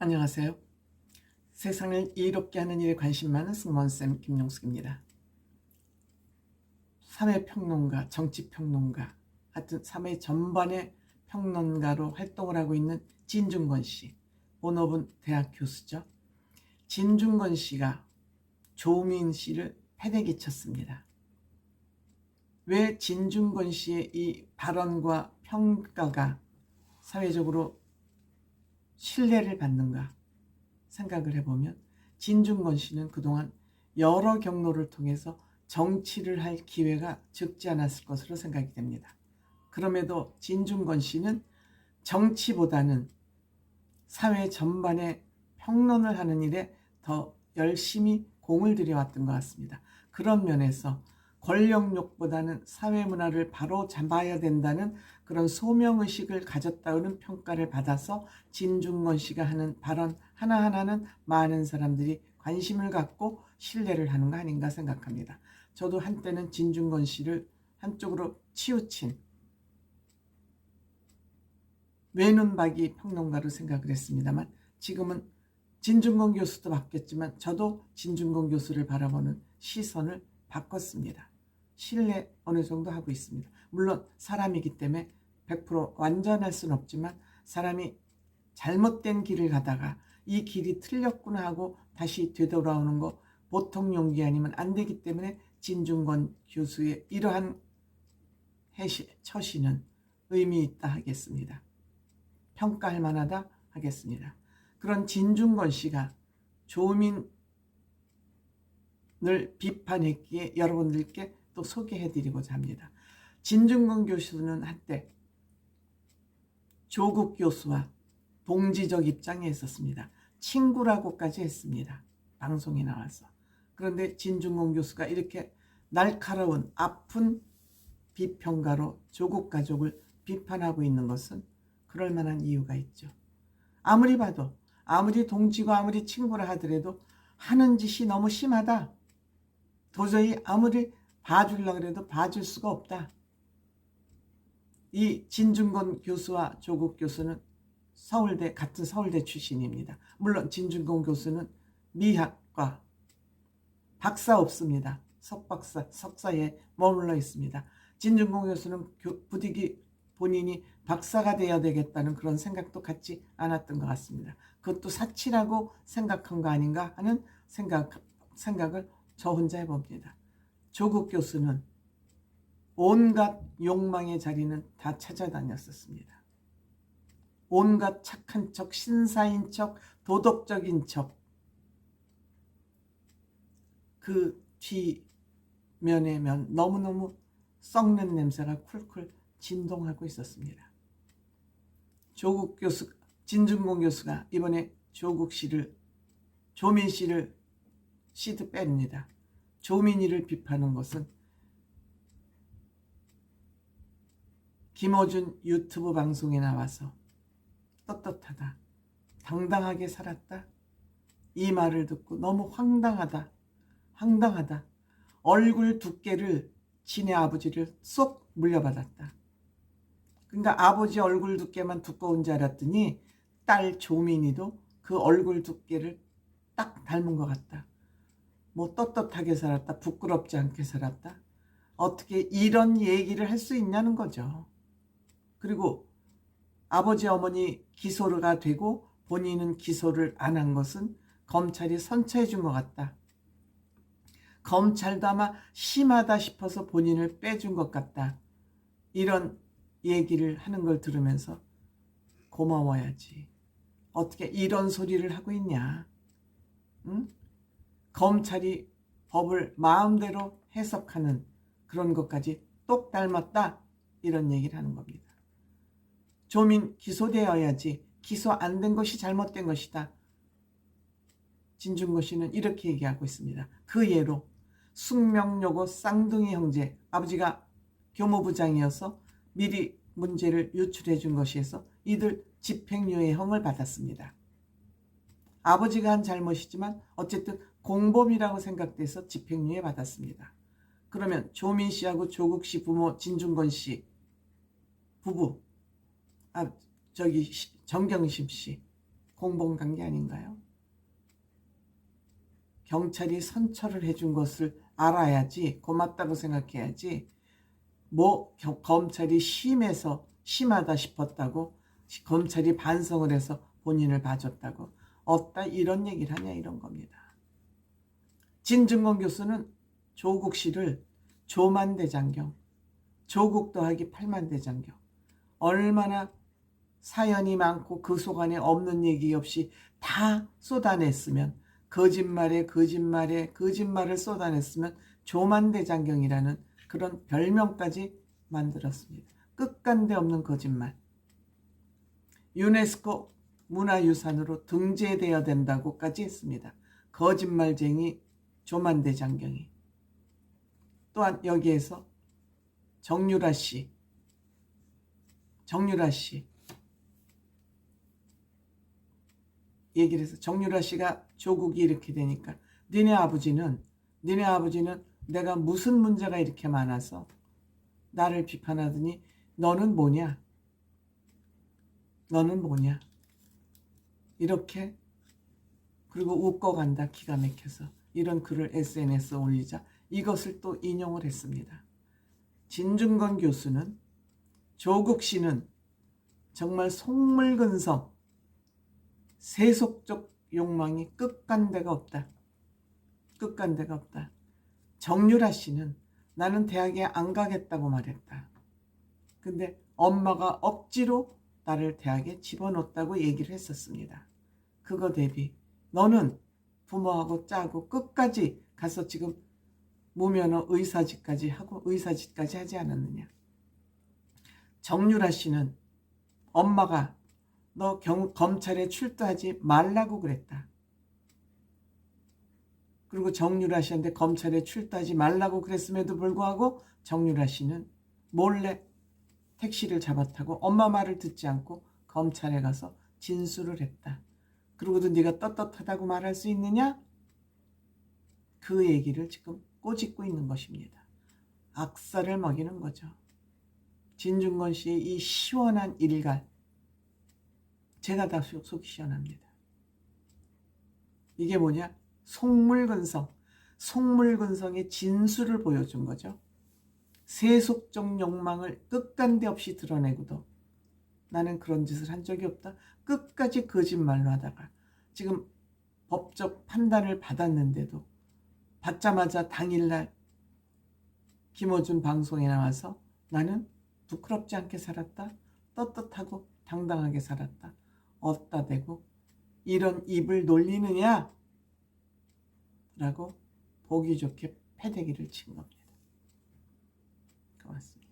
안녕하세요. 세상을 이롭게 하는 일에 관심 많은 승무원쌤 김용숙입니다. 사회평론가, 정치평론가, 하여튼 사회 전반의 평론가로 활동을 하고 있는 진중권 씨, 본업은 대학 교수죠. 진중권 씨가 조민 씨를 패대기 쳤습니다. 왜 진중권 씨의 이 발언과 평가가 사회적으로 신뢰를 받는가 생각을 해보면, 진중권 씨는 그동안 여러 경로를 통해서 정치를 할 기회가 적지 않았을 것으로 생각이 됩니다. 그럼에도 진중권 씨는 정치보다는 사회 전반에 평론을 하는 일에 더 열심히 공을 들여왔던 것 같습니다. 그런 면에서 권력욕보다는 사회 문화를 바로 잡아야 된다는 그런 소명의식을 가졌다는 평가를 받아서 진중권 씨가 하는 발언 하나하나는 많은 사람들이 관심을 갖고 신뢰를 하는 거 아닌가 생각합니다. 저도 한때는 진중권 씨를 한쪽으로 치우친 외눈박이 평론가로 생각을 했습니다만, 지금은 진중권 교수도 바뀌었지만 저도 진중권 교수를 바라보는 시선을 바꿨습니다. 신뢰 어느 정도 하고 있습니다. 물론 사람이기 때문에 100% 완전할 수는 없지만, 사람이 잘못된 길을 가다가 이 길이 틀렸구나 하고 다시 되돌아오는 거 보통 용기 아니면 안 되기 때문에 진중권 교수의 이러한 처신은 의미 있다 하겠습니다. 평가할 만하다 하겠습니다. 그런 진중권 씨가 조민을 비판했기에 여러분들께 또 소개해드리고자 합니다. 진중권 교수는 한때 조국 교수와 동지적 입장에 있었습니다. 친구라고까지 했습니다. 방송에 나와서. 그런데 진중권 교수가 이렇게 날카로운 아픈 비평가로 조국 가족을 비판하고 있는 것은 그럴 만한 이유가 있죠. 아무리 봐도, 아무리 동지고 아무리 친구라 하더라도 하는 짓이 너무 심하다. 도저히 아무리 봐주려고 해도 봐줄 수가 없다. 이 진중권 교수와 조국 교수는 같은 서울대 출신입니다. 물론 진중권 교수는 미학과 박사 없습니다. 석박사, 석사에 머물러 있습니다. 진중권 교수는 부득이 본인이 박사가 되어야 되겠다는 그런 생각도 갖지 않았던 것 같습니다. 그것도 사치라고 생각한 거 아닌가 하는 생각을 저 혼자 해봅니다. 조국 교수는 온갖 욕망의 자리는 다 찾아다녔었습니다. 온갖 착한 척, 신사인 척, 도덕적인 척, 그 뒤면에 너무너무 썩는 냄새가 쿨쿨 진동하고 있었습니다. 조국 교수, 진중권 교수가 이번에 조민 씨를 시드 뺍니다. 조민이를 비판한 것은 김어준 유튜브 방송에 나와서 떳떳하다, 당당하게 살았다, 이 말을 듣고 너무 황당하다. 얼굴 두께를 지네 아버지를 쏙 물려받았다. 그러니까 아버지 얼굴 두께만 두꺼운 줄 알았더니 딸 조민이도 그 얼굴 두께를 딱 닮은 것 같다. 뭐 떳떳하게 살았다, 부끄럽지 않게 살았다. 어떻게 이런 얘기를 할 수 있냐는 거죠. 그리고 아버지 어머니 기소가 되고 본인은 기소를 안 한 것은 검찰이 선처해 준 것 같다. 검찰도 아마 심하다 싶어서 본인을 빼준 것 같다. 이런 얘기를 하는 걸 들으면서 고마워야지. 어떻게 이런 소리를 하고 있냐. 응? 검찰이 법을 마음대로 해석하는 그런 것까지 똑 닮았다. 이런 얘기를 하는 겁니다. 조민 기소되어야지. 기소 안 된 것이 잘못된 것이다. 진중권 씨는 이렇게 얘기하고 있습니다. 그 예로 숙명여고 쌍둥이 형제, 아버지가 교무부장이어서 미리 문제를 유출해 준 것이어서 이들 집행유예형을 받았습니다. 아버지가 한 잘못이지만 어쨌든 공범이라고 생각돼서 집행유예 받았습니다. 그러면 조민 씨하고 조국 씨 부모 진중권 씨 부부, 정경심 씨 공범 관계 아닌가요? 경찰이 선처를 해준 것을 알아야지, 고맙다고 생각해야지, 뭐 검찰이 심하다 싶었다고 검찰이 반성을 해서 본인을 봐줬다고 어따 이런 얘기를 하냐, 이런 겁니다. 진중권 교수는 조국 씨를 조만대장경, 조국 더하기 8만대장경, 얼마나 사연이 많고 그 속안에 없는 얘기 없이 다 쏟아냈으면, 거짓말을 쏟아냈으면 조만대장경이라는 그런 별명까지 만들었습니다. 끝간데 없는 거짓말. 유네스코 문화유산으로 등재되어야 된다고까지 했습니다. 거짓말쟁이 조만대장경이. 또한 여기에서 정유라 씨 얘기를 해서, 정유라 씨가 조국이 이렇게 되니까 니네 아버지는 내가 무슨 문제가 이렇게 많아서 나를 비판하더니 너는 뭐냐 이렇게, 그리고 웃고간다, 기가 막혀서. 이런 글을 SNS에 올리자 이것을 또 인용을 했습니다. 진중권 교수는, 조국 씨는 정말 속물근성, 세속적 욕망이 끝간데가 없다. 정유라 씨는 나는 대학에 안 가겠다고 말했다. 근데 엄마가 억지로 나를 대학에 집어넣었다고 얘기를 했었습니다. 그거 대비 너는 부모하고 짜고 끝까지 가서 지금 무면허 의사직까지 하지 않았느냐. 정유라 씨는 엄마가 너 검찰에 출두하지 말라고 그랬다. 그리고 정유라 씨한테 검찰에 출두하지 말라고 그랬음에도 불구하고 정유라 씨는 몰래 택시를 잡아타고 엄마 말을 듣지 않고 검찰에 가서 진술을 했다. 그러고도 네가 떳떳하다고 말할 수 있느냐? 그 얘기를 지금 꼬집고 있는 것입니다. 악살을 먹이는 거죠. 진중권 씨의 이 시원한 일갈, 제가 다 속이 시원합니다. 이게 뭐냐? 속물근성의 진수를 보여준 거죠. 세속적 욕망을 끝간데 없이 드러내고도 나는 그런 짓을 한 적이 없다. 끝까지 거짓말로 하다가 지금 법적 판단을 받았는데도, 받자마자 당일날 김어준 방송에 나와서 나는 부끄럽지 않게 살았다, 떳떳하고 당당하게 살았다, 어디다 대고 이런 입을 놀리느냐 라고 보기 좋게 패대기를 친 겁니다. 고맙습니다.